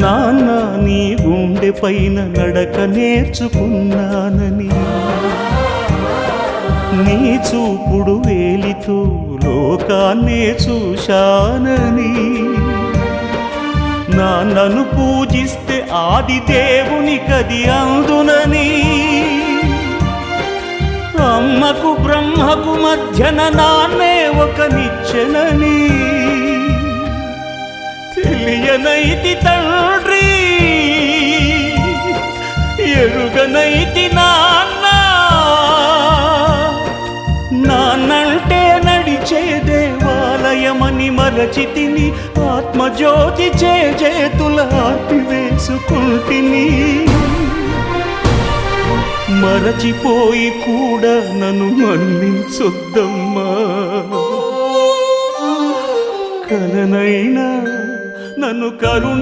నాన్న నీ గుండె పైన నడక నేర్చుకున్నానని, నీ చూపుడు వేలితో లోకాన్నే చూశానని, నాన్నను పూజిస్తే ఆది దేవుని కది అందునని, అమ్మకు బ్రహ్మకు మధ్యన నాన్నే ఒక నిచ్చెనని తెలియనైతి తండ్రి, ఎరుగనైతి నాన్న. నాన్నంటే నడిచే దేవాలయమని మరచితిని, ఆత్మజ్యోతి చేతుల ఆపివేసుకుంటిని. మరచిపోయి కూడా నన్ను మన్నించొద్దమ్మా, కలనైనా నన్ను కరుణి